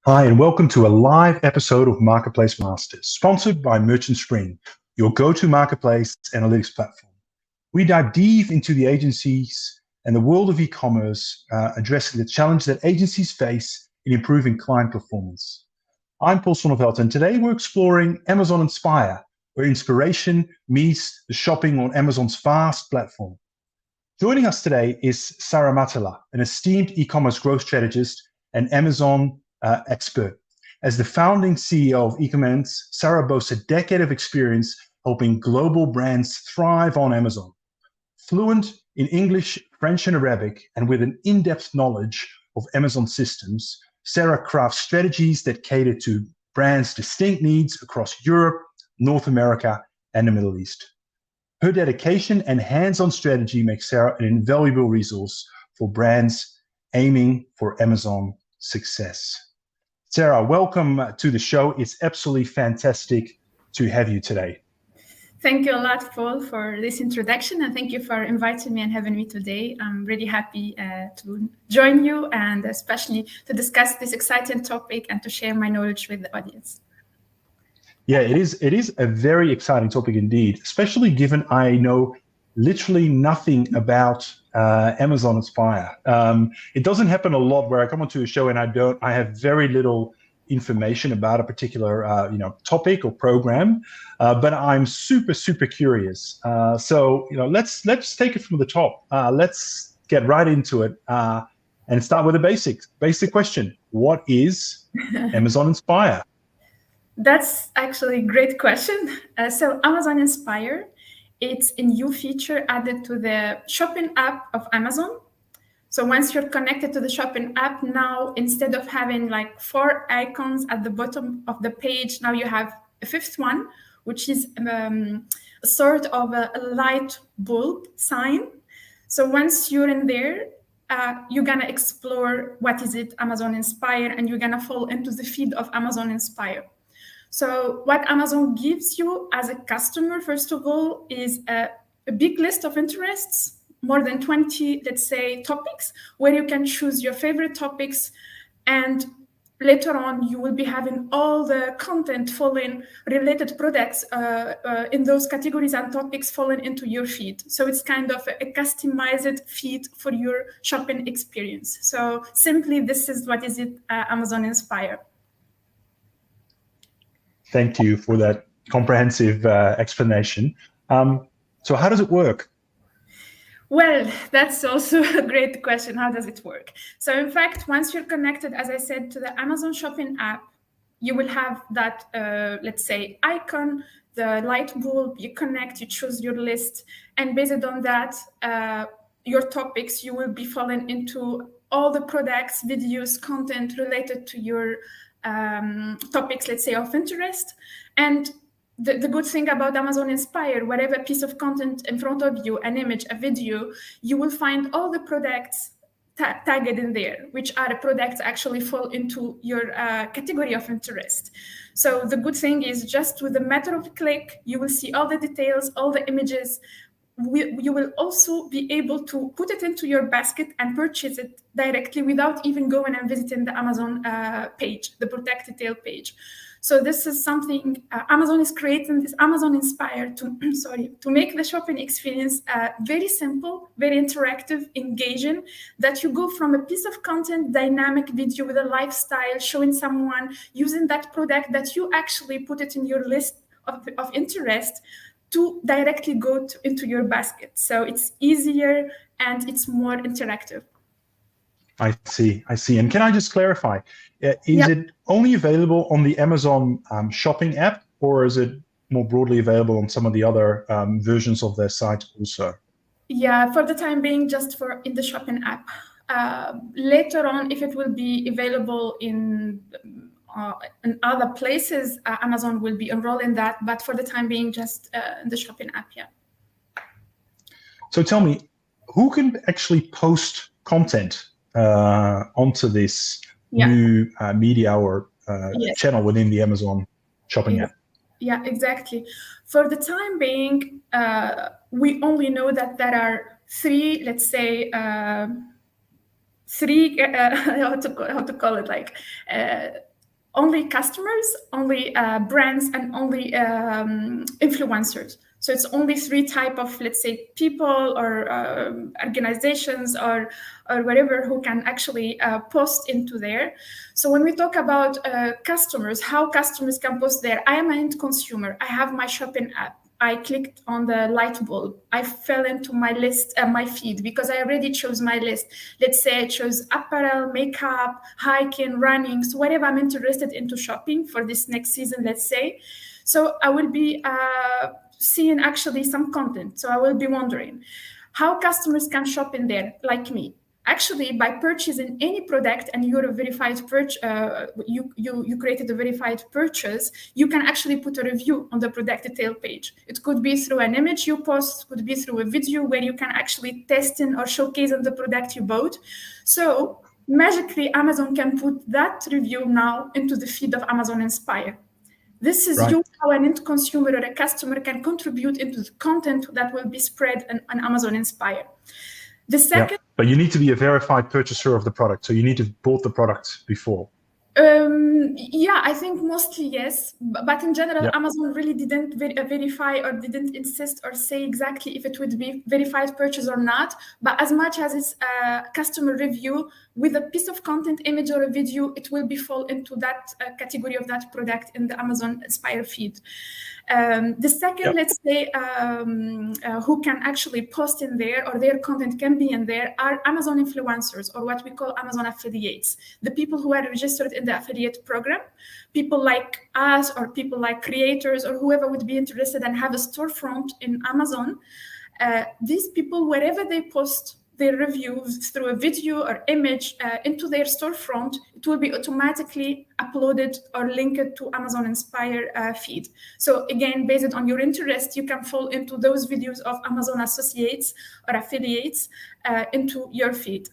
Hi, and welcome to a live episode of Marketplace Masters, sponsored by Merchant Spring, your go-to marketplace analytics platform. We dive deep into the agencies and the world of e-commerce, addressing the challenge that agencies face in improving client performance. I'm Paul Sonneveld, and today we're exploring Amazon Inspire, where inspiration meets the shopping on Amazon's vast platform. Joining us today is Sarah Matala, an esteemed e-commerce growth strategist and Amazon expert. As the founding CEO of e-commerce, Sarah boasts a decade of experience helping global brands thrive on Amazon. Fluent in English, French, and Arabic, and with an in-depth knowledge of Amazon systems, Sarah crafts strategies that cater to brands' distinct needs across Europe, North America, and the Middle East. Her dedication and hands-on strategy make Sarah an invaluable resource for brands aiming for Amazon success. Sarah, welcome to the show. It's absolutely fantastic to have you today. Thank you a lot, Paul, for this introduction, and thank you for inviting me and having me today. I'm really happy to join you and especially to discuss this exciting topic and to share my knowledge with the audience. Yeah, it is a very exciting topic indeed, especially given I know literally nothing about Amazon Inspire. It doesn't happen a lot where I come onto a show and I have very little information about a particular topic or program, but I'm super curious. So let's take it from the top. Let's get right into it and start with a basic question. What is Amazon Inspire? That's actually a great question. So Amazon Inspire, it's a new feature added to the shopping app of Amazon. So once you're connected to the shopping app, now instead of having like 4 icons at the bottom of the page, now you have a fifth one, which is a sort of a light bulb sign. So once you're in there, you're gonna explore what is it Amazon Inspire, and you're gonna fall into the feed of Amazon Inspire. So what Amazon gives you as a customer, first of all, is a big list of interests, more than 20, let's say, topics, where you can choose your favorite topics. And later on, you will be having all the content falling, related products in those categories and topics falling into your feed. So it's kind of a customized feed for your shopping experience. So simply, this is what is it, Amazon Inspire. Thank you for that comprehensive explanation. So how does it work? Well, that's also a great question. How does it work? So in fact, once you're connected, as I said, to the Amazon shopping app, you will have that, let's say, icon, the light bulb, you connect, you choose your list, and based on that, your topics, you will be falling into all the products, videos, content related to your topics, let's say, of interest. And the good thing about Amazon Inspire, whatever piece of content in front of you, an image, a video, you will find all the products tagged in there, which are the products actually fall into your category of interest. So the good thing is just with a matter of click, you will see all the details, all the images. You will also be able to put it into your basket and purchase it directly without even going and visiting the Amazon page, the product detail page. So this is something Amazon is creating, this Amazon Inspire to make the shopping experience very simple, very interactive, engaging, that you go from a piece of content, dynamic video with a lifestyle, showing someone using that product that you actually put it in your list of interest, to directly go into your basket. So it's easier and it's more interactive. I see. And can I just clarify, is it only available on the Amazon shopping app, or is it more broadly available on some of the other versions of their site also? Yeah, for the time being, just in the shopping app. Later on, if it will be available in other places, Amazon will be enrolling that, but for the time being, just in the shopping app, yeah. So tell me, who can actually post content onto this new media or channel within the Amazon shopping app? Yeah, exactly. For the time being, we only know that there are 3, let's say, how to call it, like only customers, only brands, and only influencers. So it's only three type of, let's say, people or organizations or whatever who can actually post into there. So when we talk about customers, how customers can post there, I am an end consumer. I have my shopping app. I clicked on the light bulb. I fell into my list, my feed, because I already chose my list. Let's say I chose apparel, makeup, hiking, running, so whatever I'm interested into shopping for this next season, let's say. So I will be seeing actually some content. So I will be wondering how customers can shop in there, like me. Actually, by purchasing any product and you're a verified you created a verified purchase, you can actually put a review on the product detail page. It could be through an image you post, could be through a video where you can actually test in or showcase on the product you bought. So magically, Amazon can put that review now into the feed of Amazon Inspire. This is Right. how an end consumer or a customer can contribute into the content that will be spread on Amazon Inspire. The second, but you need to be a verified purchaser of the product. So you need to have bought the product before. Yeah, I think mostly yes. But in general, Amazon really didn't verify or didn't insist or say exactly if it would be verified purchase or not. But as much as it's a customer review with a piece of content, image or a video, it will be fall into that category of that product in the Amazon Inspire feed. The second, let's say, who can actually post in there or their content can be in there are Amazon influencers, or what we call Amazon affiliates. The people who are registered in the affiliate program, people like us or people like creators or whoever would be interested and have a storefront in Amazon. These people, wherever they post their reviews through a video or image into their storefront, it will be automatically uploaded or linked to Amazon Inspire feed. So again, based on your interest, you can fall into those videos of Amazon associates or affiliates into your feed.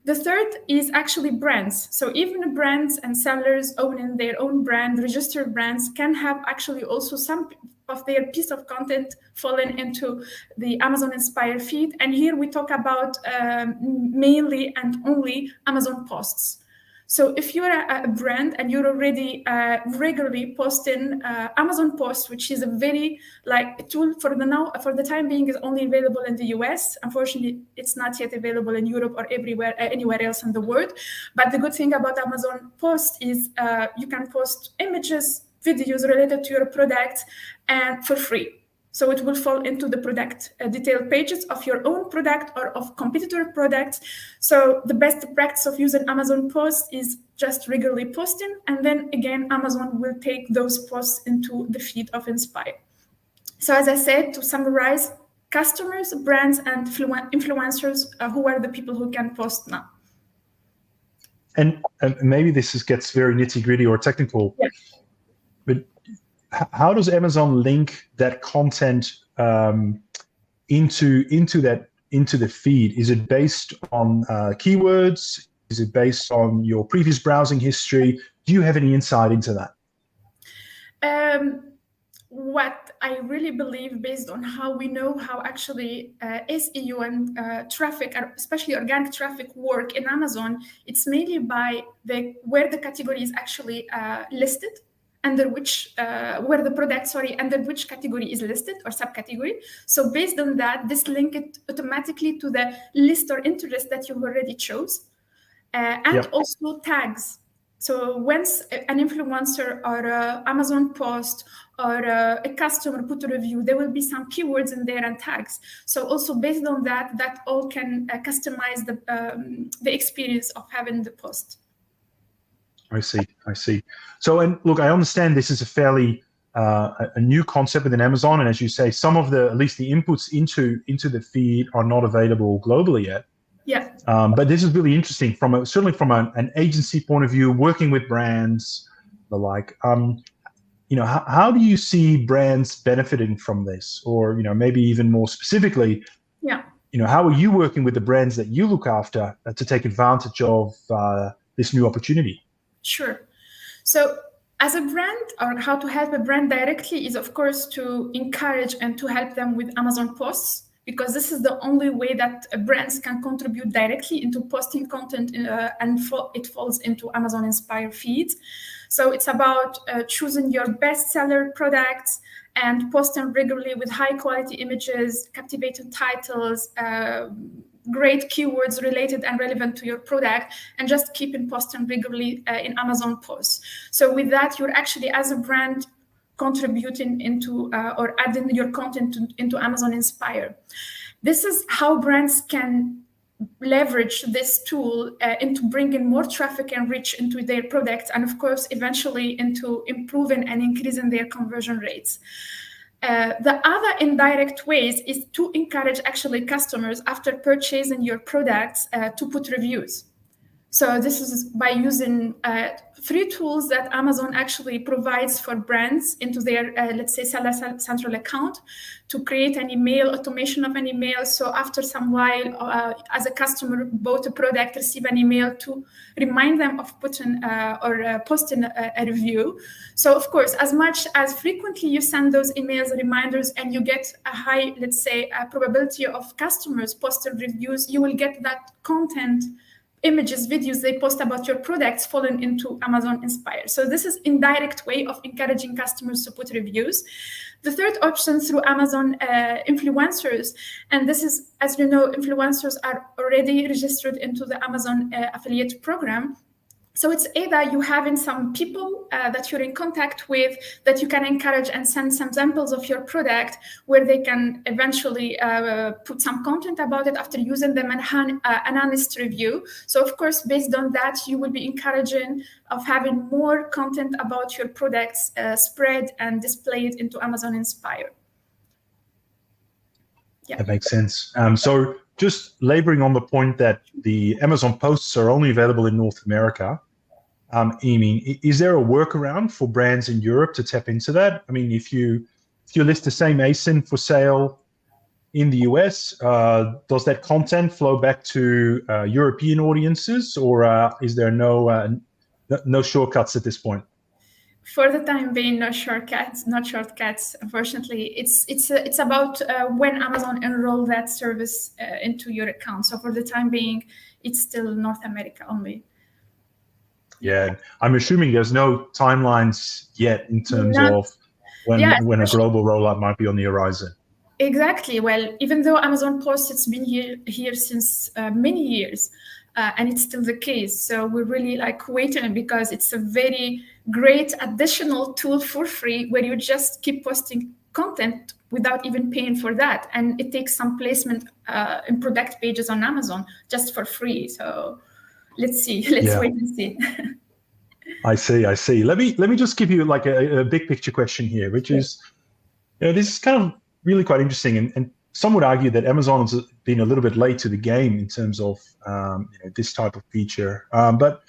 The third is actually brands. So even brands and sellers owning their own brand, registered brands, can have actually also some of their piece of content fallen into the Amazon Inspire feed. And here we talk about mainly and only Amazon posts. So if you're a brand and you're already regularly posting Amazon posts, which is a very tool for the time being is only available in the US. Unfortunately, it's not yet available in Europe or anywhere else in the world. But the good thing about Amazon posts is you can post images, videos related to your product and for free. So it will fall into the product detailed pages of your own product or of competitor products. So the best practice of using Amazon posts is just regularly posting. And then again, Amazon will take those posts into the feed of Inspire. So as I said, to summarize, customers, brands, and influencers who are the people who can post now. And maybe this gets very nitty-gritty or technical, but how does Amazon link that content into the feed? Is it based on keywords? Is it based on your previous browsing history? Do you have any insight into that? What I really believe, based on how we know how actually SEO and traffic, especially organic traffic, work in Amazon, it's mainly by where the category is actually listed, under which where the product, under which category is listed or subcategory. So based on that, this link it automatically to the list or interest that you already chose, and also tags. So once an influencer or Amazon post or a customer put a review, there will be some keywords in there and tags. So also based on that, that all can customize the experience of having the post. I see. So, and look, I understand this is a fairly a new concept within Amazon, and as you say, some of at least the inputs into the feed are not available globally yet. Yeah. But this is really interesting certainly from an agency point of view, working with brands, the like. How do you see brands benefiting from this, or maybe even more specifically? Yeah. How are you working with the brands that you look after to take advantage of this new opportunity? Sure. So as a brand, or how to help a brand directly is, of course, to encourage and to help them with Amazon posts. because this is the only way that brands can contribute directly into posting content and it falls into Amazon Inspire feeds. So it's about choosing your bestseller products and post them regularly with high quality images, captivating titles, great keywords related and relevant to your product, and just keep posting regularly in Amazon posts. So with that, you're actually, as a brand, contributing into or adding your content into Amazon Inspire. This is how brands can leverage this tool into bringing more traffic and reach into their products, and of course, eventually into improving and increasing their conversion rates. The other indirect ways is to encourage actually customers after purchasing your products to put reviews. So this is by using free tools that Amazon actually provides for brands into their, let's say, Seller Central account to create an email, automation of an email. So after some while, as a customer bought a product, receive an email to remind them of putting or posting a review. So of course, as much as frequently you send those emails, reminders, and you get a high, let's say, probability of customers posting reviews, you will get that content, images, videos they post about your products falling into Amazon Inspire. So this is indirect way of encouraging customers to put reviews. The third option through Amazon influencers, and this is, as you know, influencers are already registered into the Amazon affiliate program. So it's either you having some people that you're in contact with that you can encourage and send some samples of your product where they can eventually put some content about it after using them and an honest review. So of course, based on that, you will be encouraging of having more content about your products spread and displayed into Amazon Inspire. Yeah. That makes sense. So just laboring on the point that the Amazon posts are only available in North America, Amy, is there a workaround for brands in Europe to tap into that? I mean, if you list the same ASIN for sale in the US, does that content flow back to European audiences, or is there no shortcuts at this point? For the time being, no shortcuts. Unfortunately, it's about when Amazon enroll that service into your account. So for the time being, it's still North America only. Yeah, I'm assuming there's no timelines yet in terms of when a global rollout might be on the horizon. Exactly. Well, even though Amazon Post, it's been here since many years, and it's still the case. So we're really waiting, because it's a very great additional tool for free where you just keep posting content without even paying for that. And it takes some placement in product pages on Amazon just for free. So let's see. Let's wait and see. I see. Let me just give you a big picture question here, which is, this is kind of really quite interesting, and some would argue that Amazon has been a little bit late to the game in terms of this type of feature. But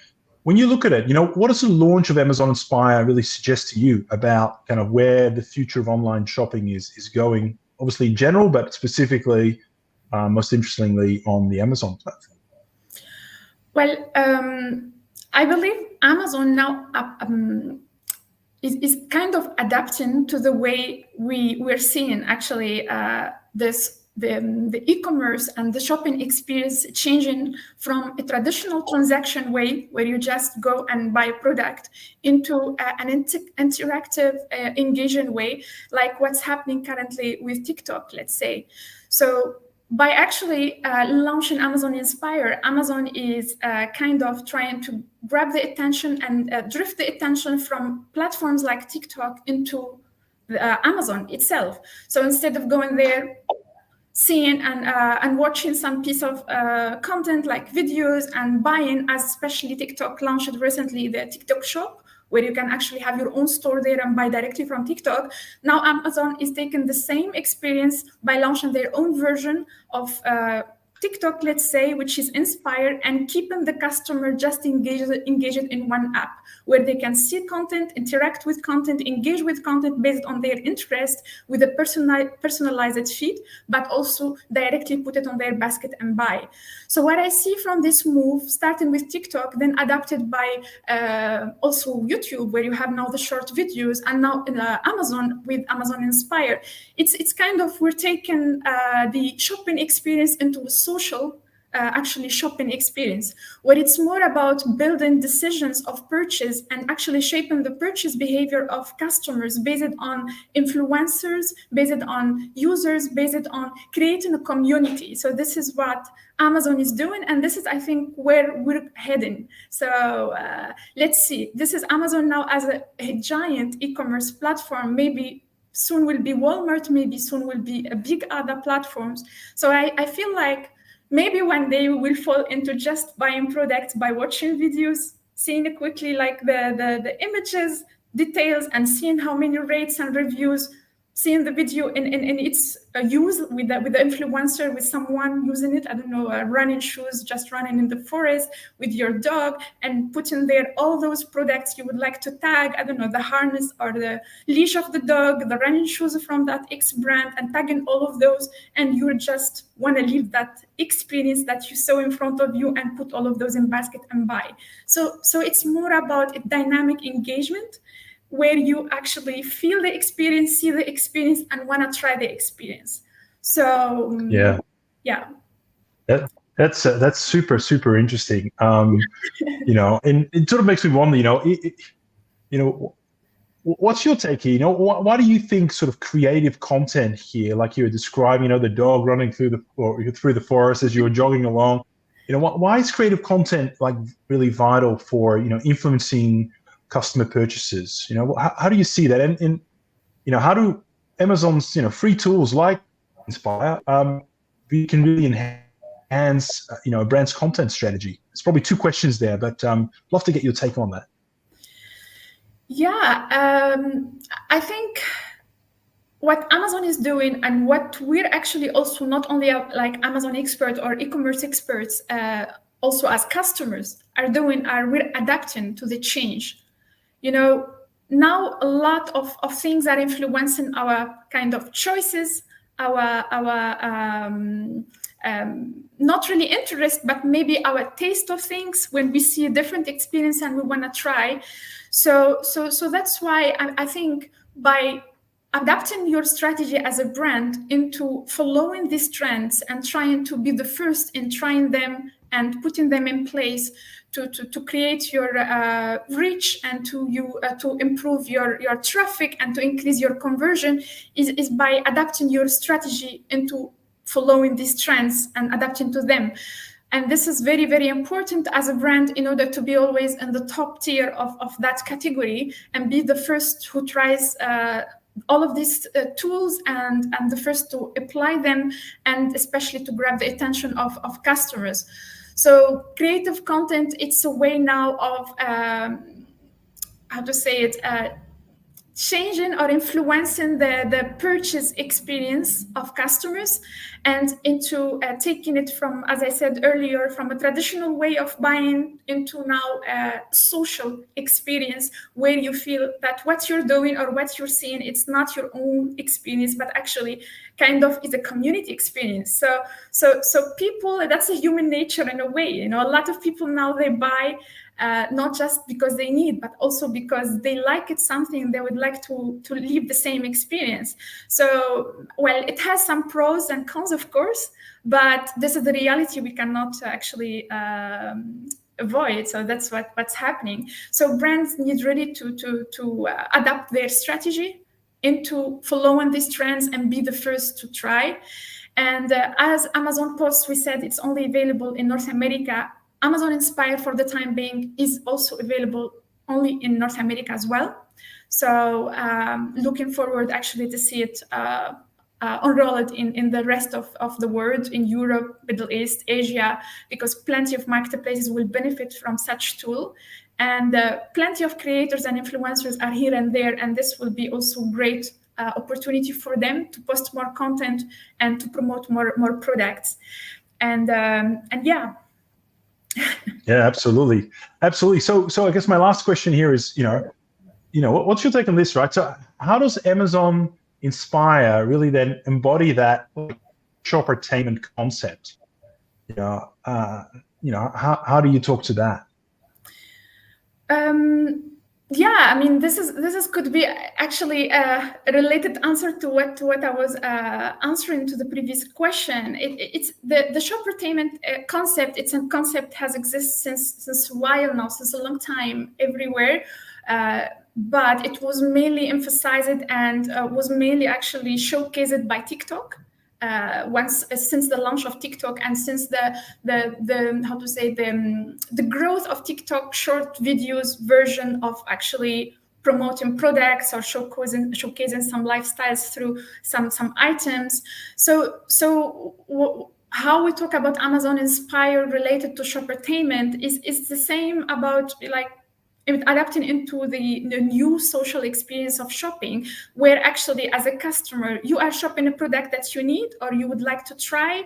when you look at it, what does the launch of Amazon Inspire really suggest to you about kind of where the future of online shopping is going? Obviously in general, but specifically, most interestingly, on the Amazon platform. Well, I believe Amazon now is kind of adapting to the way we're seeing actually the e-commerce and the shopping experience changing from a traditional transaction way where you just go and buy a product into an interactive, engaging way, like what's happening currently with TikTok, let's say. So by actually launching Amazon Inspire, Amazon is kind of trying to grab the attention and drift the attention from platforms like TikTok into Amazon itself. So instead of going there, seeing and watching some piece of content like videos and buying, as especially TikTok launched recently the TikTok shop, where you can actually have your own store there and buy directly from TikTok. Now Amazon is taking the same experience by launching their own version of TikTok, let's say, which is inspired, and keeping the customer just engaged in one app where they can see content, interact with content, engage with content based on their interest with a personalized feed, but also directly put it on their basket and buy. So what I see from this move, starting with TikTok, then adapted by also YouTube, where you have now the short videos, and now Amazon with Amazon Inspire, it's kind of we're taking the shopping experience into a social actually shopping experience, where it's more about building decisions of purchase and actually shaping the purchase behavior of customers based on influencers, based on users, based on creating a community. So this is what Amazon is doing, and this is, I think, where we're heading. So let's see. This is Amazon now as a giant e-commerce platform. Maybe soon will be Walmart, maybe soon will be a big other platforms. So I feel like maybe one day we will fall into just buying products by watching videos, seeing it quickly like the images, details, and seeing how many rates and reviews, seeing the video in its use with the influencer, with someone using it, I don't know, running shoes, just running in the forest with your dog, and putting there all those products you would like to tag, I don't know, the harness or the leash of the dog, the running shoes from that X brand, and tagging all of those, and you just want to leave that experience that you saw in front of you and put all of those in basket and buy. So it's more about a dynamic engagement, where you actually feel the experience, see the experience, and want to try the experience. So yeah. That's super interesting. And it sort of makes me wonder, what's your take here? Why do you think sort of creative content here, like you were describing, the dog running through the forest as you were jogging along, why is creative content like really vital for influencing customer purchases? How do you see that? And how do Amazon's free tools like Inspire we can really enhance a brand's content strategy? It's probably two questions there, but love to get your take on that. Yeah, I think what Amazon is doing, and what we're actually also not only like Amazon experts or e-commerce experts, also as customers are doing, we're adapting to the change. Now a lot of things are influencing our kind of choices, our not really interest, but maybe our taste of things when we see a different experience and we want to try. So that's why I think by adapting your strategy as a brand into following these trends and trying to be the first in trying them and putting them in place to create your reach and to improve your traffic and to increase your conversion is by adapting your strategy into following these trends and adapting to them. And this is very, very important as a brand in order to be always in the top tier of that category and be the first who tries all of these tools and the first to apply them, and especially to grab the attention of customers. So creative content, it's a way now of, changing or influencing the purchase experience of customers, and into taking it from, as I said earlier, from a traditional way of buying into now a social experience, where you feel that what you're doing or what you're seeing, it's not your own experience, but actually kind of is a community experience. So people, that's a human nature in a way. A lot of people now, they buy not just because they need, but also because they like it, something they would like to live the same experience. So, well, it has some pros and cons, of course, but this is the reality we cannot actually avoid. So that's what's happening. So brands need really to adapt their strategy into following these trends and be the first to try. And as Amazon Post, we said it's only available in North America. Amazon Inspire, for the time being, is also available only in North America as well. So looking forward actually to see it unrolled in the rest of the world, in Europe, Middle East, Asia, because plenty of marketplaces will benefit from such tool. And plenty of creators and influencers are here and there, and this will be also great opportunity for them to post more content and to promote more products. And yeah. Yeah, absolutely. So I guess my last question here is, what's your take on this, right? So how does Amazon Inspire really then embody that shoppertainment concept? How do you talk to that? Yeah, I mean, this could be actually a related answer to what I was answering to the previous question. It's the shoppertainment concept. It's a concept has existed since a while now, since a long time everywhere. But it was mainly emphasized and was mainly actually showcased by TikTok. Since the launch of TikTok and since the growth of TikTok short videos version of actually promoting products or showcasing some lifestyles through some items. How we talk about Amazon Inspire related to shoppertainment is the same about like adapting into the new social experience of shopping, where actually as a customer you are shopping a product that you need or you would like to try,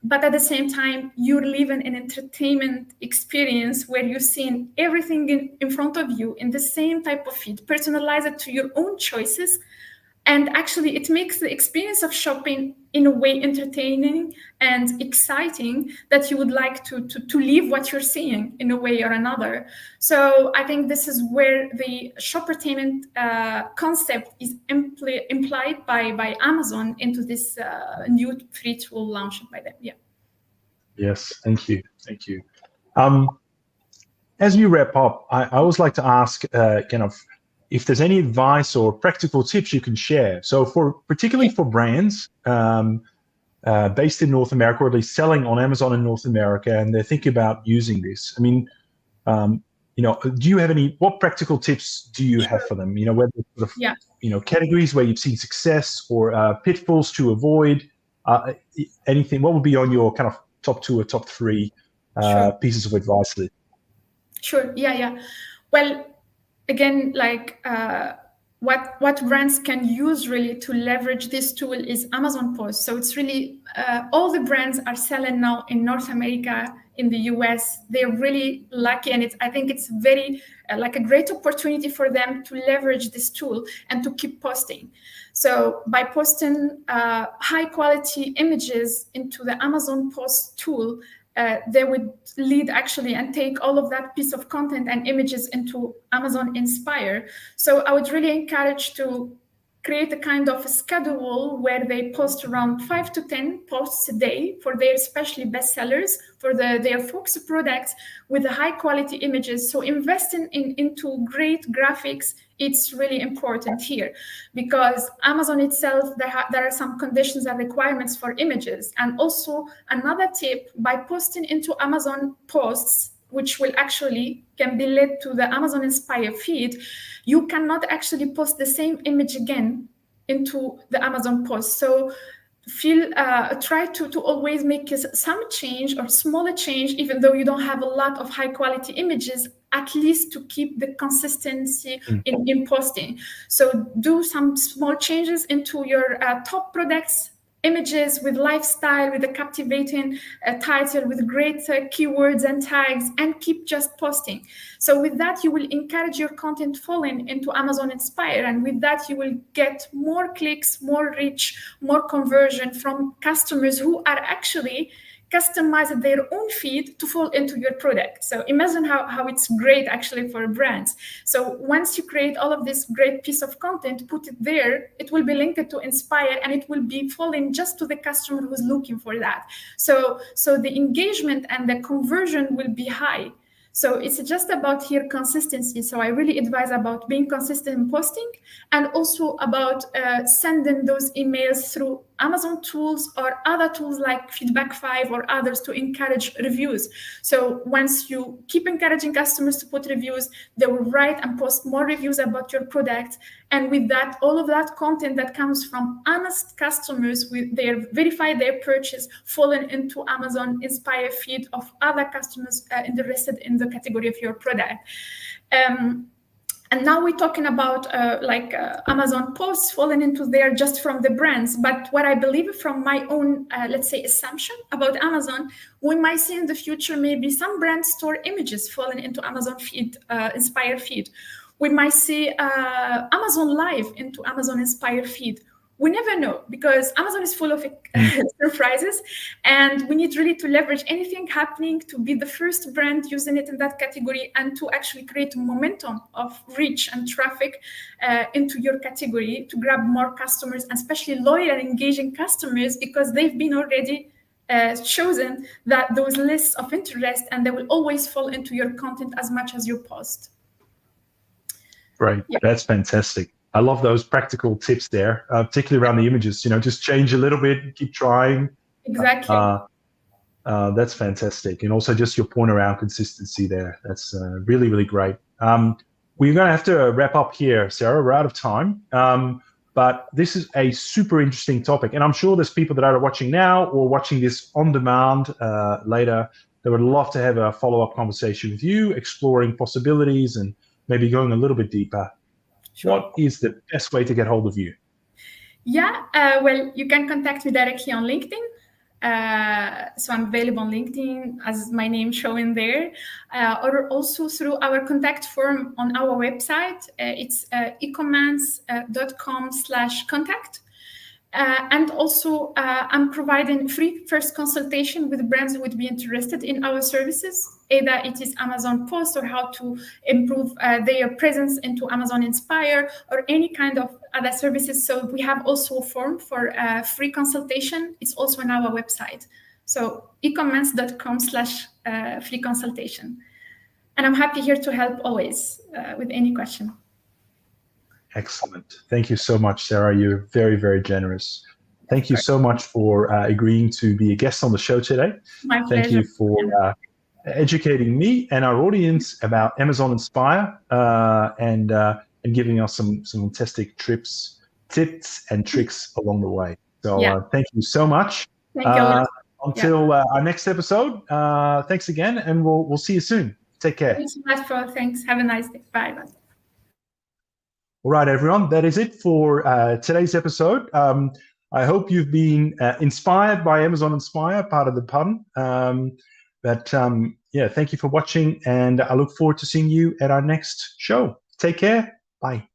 but at the same time you're living an entertainment experience where you're seeing everything in front of you in the same type of feed, personalized to your own choices. And actually it makes the experience of shopping in a way entertaining and exciting that you would like to live what you're seeing in a way or another. So I think this is where the shoppertainment concept is implied by Amazon into this new free tool launched by them. Yeah. Yes, thank you. As we wrap up, I always like to ask if there's any advice or practical tips you can share. So particularly for brands based in North America, or at least selling on Amazon in North America, and they're thinking about using this. I mean, do you have what practical tips do you have for them? Whether it's categories where you've seen success or pitfalls to avoid, anything. What would be on your kind of top 2 or top 3 pieces of advice list? Sure. Yeah. Well, again, like what brands can use really to leverage this tool is Amazon Post. So it's really all the brands are selling now in North America, in the US. They're really lucky, and I think it's very like a great opportunity for them to leverage this tool and to keep posting. So by posting high quality images into the Amazon Post tool, they would lead actually and take all of that piece of content and images into Amazon Inspire. So I would really encourage to create a kind of a schedule where they post around 5 to 10 posts a day for their especially bestsellers, for their focus products with the high quality images. So investing into great graphics, it's really important here, because Amazon itself, there are some conditions and requirements for images. And also another tip, by posting into Amazon Posts, which can be led to the Amazon Inspire feed, you cannot actually post the same image again into the Amazon Post. So try to always make some change or smaller change, even though you don't have a lot of high quality images, at least to keep the consistency in posting. So do some small changes into your top products images with lifestyle, with a captivating title, with great keywords and tags, and keep just posting. So with that, you will encourage your content falling into Amazon Inspire. And with that, you will get more clicks, more reach, more conversion from customers who are actually customize their own feed to fall into your product. So imagine how it's great actually for brands. So once you create all of this great piece of content, put it there, it will be linked to Inspire, and it will be falling just to the customer who's looking for that. So the engagement and the conversion will be high. So it's just about here consistency. So I really advise about being consistent in posting, and also about sending those emails through Amazon tools or other tools like Feedback 5 or others to encourage reviews. So once you keep encouraging customers to put reviews, they will write and post more reviews about your product. And with that, all of that content that comes from honest customers with verified their purchase falling into Amazon Inspire feed of other customers interested in the category of your product. And now we're talking about Amazon posts falling into there just from the brands. But what I believe from my own, let's say, assumption about Amazon, we might see in the future maybe some brand store images falling into Amazon feed, Inspire feed. We might see Amazon Live into Amazon Inspire feed. We never know, because Amazon is full of surprises, and we need really to leverage anything happening to be the first brand using it in that category, and to actually create momentum of reach and traffic into your category to grab more customers, and especially loyal and engaging customers, because they've been already chosen that those lists of interest, and they will always fall into your content as much as you post. Right, yeah. That's fantastic. I love those practical tips there, particularly around the images. Just change a little bit, keep trying. Exactly. That's fantastic. And also just your point around consistency there. That's really, really great. We're going to have to wrap up here, Sarah. We're out of time. But this is a super interesting topic. And I'm sure there's people that are watching now or watching this on demand later that would love to have a follow-up conversation with you, exploring possibilities and maybe going a little bit deeper. Sure. What is the best way to get hold of you? Yeah, well, you can contact me directly on LinkedIn. So I'm available on LinkedIn as my name showing there, or also through our contact form on our website. It's ecommerce.com/contact. And also, I'm providing free first consultation with brands who would be interested in our services. Either it is Amazon Post or how to improve their presence into Amazon Inspire or any kind of other services. So we have also a form for free consultation. It's also on our website. So ecommerce.com/free consultation. And I'm happy here to help always with any question. Excellent. Thank you so much, Sarah. You're very, very generous. Thank you so much for agreeing to be a guest on the show today. My pleasure. Thank you for educating me and our audience about Amazon Inspire and giving us some fantastic tips and tricks along the way. So thank you so much. Thank you. Until our next episode, thanks again, and we'll see you soon. Take care. Thanks so much, Paul. Thanks. Have a nice day. Bye. All right, everyone, that is it for today's episode. I hope you've been inspired by Amazon Inspire, part of the pun. Thank you for watching, and I look forward to seeing you at our next show. Take care. Bye.